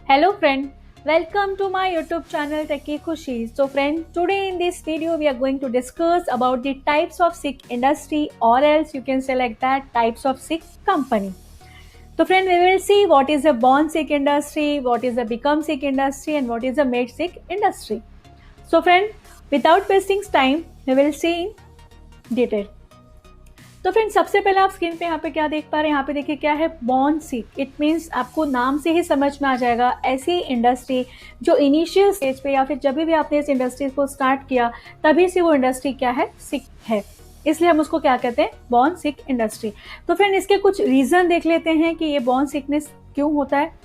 Hello friend, welcome to my YouTube channel Techie Khushi. So friend, today in this video we are going to discuss about the types of sick industry, or else you can select that types of sick company. So friend, we will see what is a born sick industry, what is a become sick industry and what is a made sick industry. So friend, without wasting time, we will see in detail. तो friend सबसे पहले आप screen पे यहाँ पे क्या देख पा रहे हैं, यहाँ पे देखिए क्या है, बॉर्न सिक। इट मीन्स आपको नाम से ही समझ में आ जाएगा, ऐसी इंडस्ट्री जो इनिशियल स्टेज पे या फिर जब भी आपने इस इंडस्ट्री को स्टार्ट किया तभी से वो इंडस्ट्री क्या है, सिक है, इसलिए हम उसको क्या कहते हैं, बॉर्न सिक इंडस्ट्री। तो फ्रेंड इसके कुछ रीजन देख लेते हैं कि ये बॉर्न सिकनेस क्यों होता है।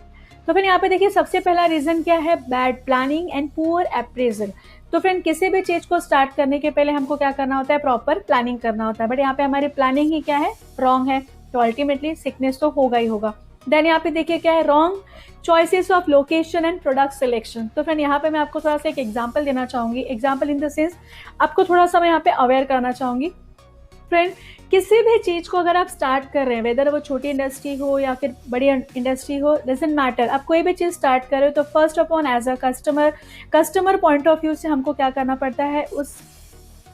तो फिर यहाँ पे देखिए सबसे पहला रीजन क्या है, bad planning and poor appraisal. तो फ्रेंड किसी भी चीज को स्टार्ट करने के पहले हमको क्या करना होता है, प्रॉपर प्लानिंग करना होता है, बट यहाँ पे हमारी प्लानिंग ही क्या है, रॉन्ग है, तो अल्टीमेटली सिकनेस तो होगा ही होगा। देन यहाँ पे देखिए क्या है, wrong choices of location and product selection. तो फ्रेंड यहाँ पे मैं आपको थोड़ा सा एक एग्जाम्पल देना चाहूंगी, एग्जाम्पल इन द सेंस आपको थोड़ा सा मैं यहाँ पे अवेयर करना चाहूंगी। फ्रेंड किसी भी चीज को अगर आप स्टार्ट कर रहे हैं, वेदर वो छोटी इंडस्ट्री हो या फिर बड़ी इंडस्ट्री हो, डजंट मैटर, आप कोई भी चीज स्टार्ट कर रहे हो तो first of all as a customer point of view से हमको क्या करना पड़ता है, उस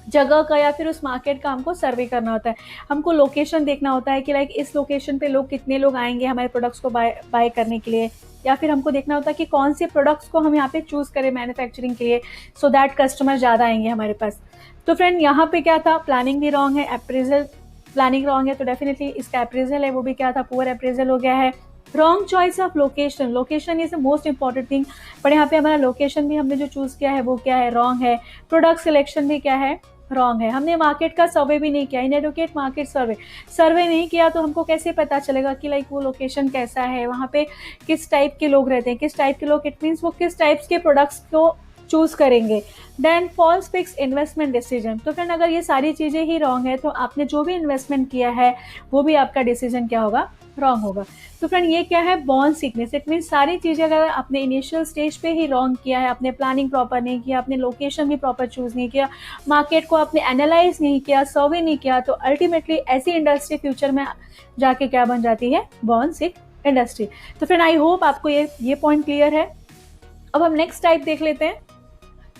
जगह का या फिर उस मार्केट का हमको सर्वे करना होता है। हमको लोकेशन देखना होता है कि लाइक इस लोकेशन पे लोग कितने लोग आएंगे हमारे प्रोडक्ट्स को बाय करने के लिए, या फिर हमको देखना होता है कि कौन से प्रोडक्ट्स को हम यहाँ पे चूज करें मैन्युफैक्चरिंग के लिए, सो दैट कस्टमर ज़्यादा आएंगे हमारे पास। तो फ्रेंड यहाँ पे क्या था, प्लानिंग भी रॉन्ग है, अप्रेजल प्लानिंग रॉन्ग है, तो डेफिनेटली इसका अप्रेजल है वो भी क्या था, पुअर अप्रेजल हो गया है। Wrong choice of location, location is the most important thing, पर यहाँ पे हमारा लोकेशन भी हमने जो चूज किया है वो क्या है, रॉन्ग है। प्रोडक्ट सिलेक्शन भी क्या है, रॉन्ग है। हमने मार्केट का सर्वे भी नहीं किया, इनएडुकेट मार्केट सर्वे नहीं किया, तो हमको कैसे पता चलेगा कि लाइक वो लोकेशन कैसा है, वहाँ पे किस टाइप के लोग रहते हैं, किस टाइप के लोग, इट मीन्स वो किस टाइप्स के प्रोडक्ट्स को चूज करेंगे। Then false fix investment decision. तो फ्रेंड अगर ये सारी चीज़ें ही रॉन्ग है तो आपने जो भी इन्वेस्टमेंट किया है वो भी आपका डिसीजन क्या होगा, रॉन्ग होगा। तो फ्रेंड ये क्या है, बॉर्न सिकनेस। इट मीन्स सारी चीज़ें अगर आपने इनिशियल स्टेज पे ही रॉन्ग किया है, आपने प्लानिंग प्रॉपर नहीं किया, आपने लोकेशन भी प्रॉपर चूज नहीं किया, मार्केट को आपने एनालाइज नहीं किया, सर्वे नहीं किया, तो अल्टीमेटली ऐसी इंडस्ट्री फ्यूचर में जाके क्या बन जाती है, बॉर्न सिक इंडस्ट्री। तो फ्रेंड आई होप आपको ये पॉइंट क्लियर है। अब हम नेक्स्ट टाइप देख लेते हैं।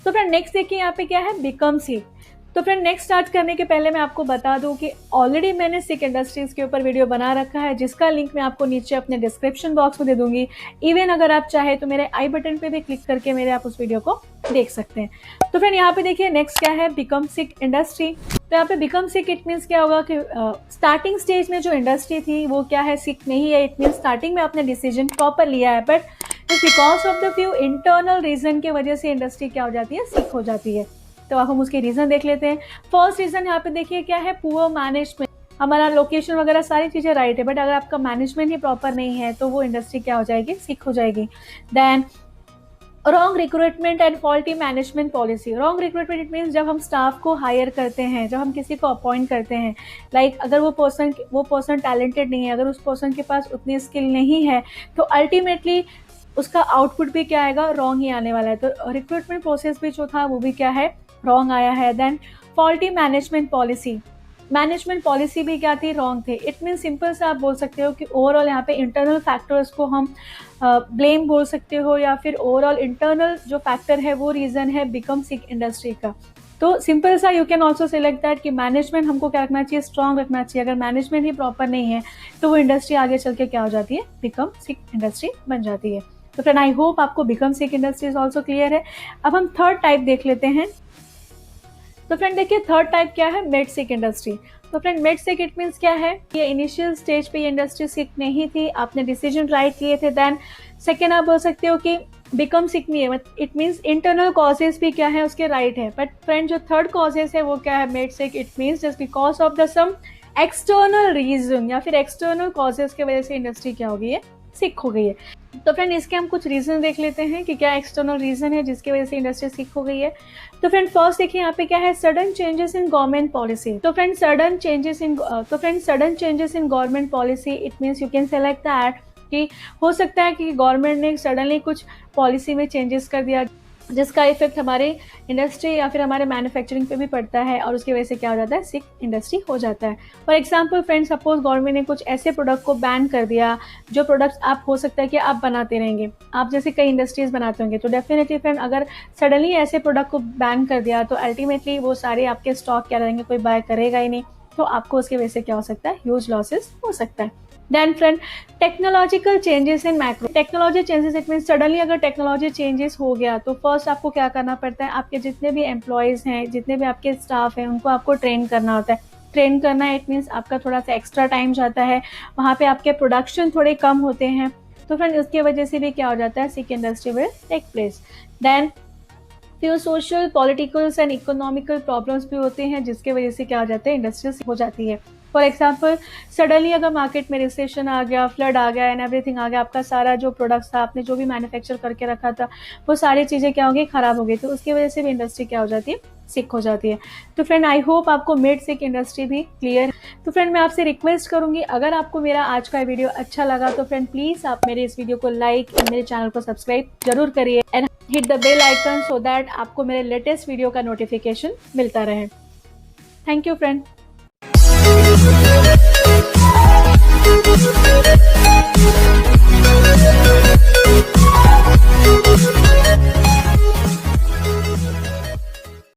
तो फ्रेंड नेक्स्ट देखिए यहाँ पे क्या है, बिकम सिक। तो फ्रेंड नेक्स्ट स्टार्ट करने के पहले मैं आपको बता दूं कि ऑलरेडी मैंने सिक इंडस्ट्रीज के ऊपर वीडियो बना रखा है, जिसका लिंक मैं आपको नीचे अपने डिस्क्रिप्शन बॉक्स में दे दूंगी। इवन अगर आप चाहे तो मेरे आई बटन पे भी क्लिक करके मेरे आप उस वीडियो को देख सकते हैं। तो फ्रेंड यहाँ पे देखिए नेक्स्ट क्या है, बिकम सिक इंडस्ट्री। तो यहाँ पे बिकम सिक इट मीन्स क्या होगा कि स्टार्टिंग स्टेज में जो इंडस्ट्री थी वो क्या है, सिक नहीं है। इट मीन्स स्टार्टिंग में आपने डिसीजन प्रॉपर लिया है, but because of the few internal reason की वजह से इंडस्ट्री क्या हो जाती है, सिक हो जाती है। तो अब हम उसके रीजन देख लेते हैं। फर्स्ट रीजन यहाँ पे देखिए क्या है, पुअर मैनेजमेंट। हमारा लोकेशन वगैरह सारी चीजें राइट है, बट अगर आपका मैनेजमेंट ही प्रॉपर नहीं है तो वो इंडस्ट्री क्या हो जाएगी, सिक हो जाएगी। Then wrong recruitment and faulty management policy. Wrong recruitment it means जब हम स्टाफ को हायर करते हैं, जब हम किसी को अपॉइंट करते हैं, लाइक अगर वो पर्सन टैलेंटेड नहीं है, अगर उस पर्सन के पास उतनी स्किल नहीं है, तो अल्टीमेटली उसका आउटपुट भी क्या आएगा, रॉन्ग ही आने वाला है। तो रिक्रूटमेंट प्रोसेस भी जो था वो भी क्या है, रॉन्ग आया है। देन फॉल्टी मैनेजमेंट पॉलिसी भी क्या थी, रॉन्ग थे। इट मीन सिंपल से आप बोल सकते हो कि ओवरऑल यहाँ पे इंटरनल फैक्टर्स को हम ब्लेम बोल सकते हो, या फिर ओवरऑल इंटरनल जो फैक्टर है वो रीज़न है बिकम सिक इंडस्ट्री का। तो सिंपल सा you can also select that कि मैनेजमेंट हमको क्या रखना चाहिए, स्ट्रॉन्ग रखना चाहिए। अगर मैनेजमेंट ही प्रॉपर नहीं है तो वो इंडस्ट्री आगे चल के क्या हो जाती है, बिकम सिक इंडस्ट्री बन जाती है। तो फ्रेंड आई होप आपको बिकम सिक इंडस्ट्री ऑल्सो क्लियर है। अब हम थर्ड टाइप देख लेते हैं। तो फ्रेंड देखिए थर्ड टाइप क्या है, मेड सिक इंडस्ट्री। तो friend made sick it means क्या है, ये इनिशियल स्टेज पे ये इंडस्ट्री सिक नहीं थी, आपने डिसीजन राइट लिए थे। देन सेकेंड आप बोल सकते हो कि बिकम सिक नहीं है, इट मीन्स इंटरनल कॉजेज भी क्या है, उसके राइट है। बट फ्रेंड जो थर्ड कॉजेज है वो क्या है, made sick it means just because of the some external reason, या फिर एक्सटर्नल कॉजेज की वजह से इंडस्ट्री क्या हो गई है, सिक हो गई है। तो फ्रेंड इसके हम कुछ रीजन देख लेते हैं कि क्या एक्सटर्नल रीजन है जिसकी वजह से इंडस्ट्री सिक हो गई है। तो फ्रेंड फर्स्ट देखिए यहाँ पे क्या है, sudden changes in government policy. तो friend sudden changes in government policy it means you can select that कि हो सकता है कि गवर्नमेंट ने सडनली कुछ पॉलिसी में चेंजेस कर दिया, जिसका इफेक्ट हमारे इंडस्ट्री या फिर हमारे मैन्युफैक्चरिंग पे भी पड़ता है और उसकी वजह से क्या हो जाता है, सिक इंडस्ट्री हो जाता है। For example friends, suppose government ने कुछ ऐसे प्रोडक्ट को बैन कर दिया जो प्रोडक्ट्स आप हो सकता है कि आप बनाते रहेंगे, आप जैसे कई इंडस्ट्रीज बनाते होंगे, तो डेफिनेटली फ्रेंड अगर सडनली ऐसे प्रोडक्ट को बैन कर दिया तो अल्टीमेटली वो सारे आपके स्टॉक क्या रहेंगे, कोई बाय करेगा ही नहीं, तो आपको उसकी वजह से क्या हो सकता है, ह्यूज लॉसेस हो सकता है। Then friend, technological changes in macro. Technology changes it mean suddenly अगर टेक्नोलॉजी चेंजेस हो गया तो फर्स्ट आपको क्या करना पड़ता है, आपके जितने भी एम्प्लॉयज़ हैं, जितने भी आपके स्टाफ हैं, उनको आपको ट्रेन करना होता है। ट्रेन करना इट मीन्स आपका थोड़ा सा एक्स्ट्रा टाइम जाता है, वहाँ पे आपके प्रोडक्शन थोड़े कम होते हैं, तो फ्रेंड उसकी वजह से भी क्या हो जाता है, sick industry will take place. Then फिर social, politicals and economical problems भी होते हैं जिसके वजह से क्या हो जाता है, इंडस्ट्री हो जाती है। फॉर एग्जाम्पल, सडनली अगर मार्केट में रिसेशन आ गया, फ्लड आ गया एंड एवरीथिंग आ गया, आपका सारा जो प्रोडक्ट्स था, आपने जो भी मैन्युफैक्चर करके रखा था, वो सारी चीज़ें क्या हो गई, ख़राब हो गई, तो उसकी वजह से भी इंडस्ट्री क्या हो जाती है, सिक हो जाती है। तो फ्रेंड आई होप आपको मिड सिक इंडस्ट्री भी क्लियर। तो फ्रेंड मैं आपसे रिक्वेस्ट करूंगी, अगर आपको मेरा आज का वीडियो अच्छा लगा तो फ्रेंड प्लीज़ आप मेरे इस वीडियो को लाइक एंड मेरे चैनल को सब्सक्राइब जरूर करिए and hit the bell icon so that आपको मेरे लेटेस्ट वीडियो का नोटिफिकेशन मिलता रहे। Thank you friend.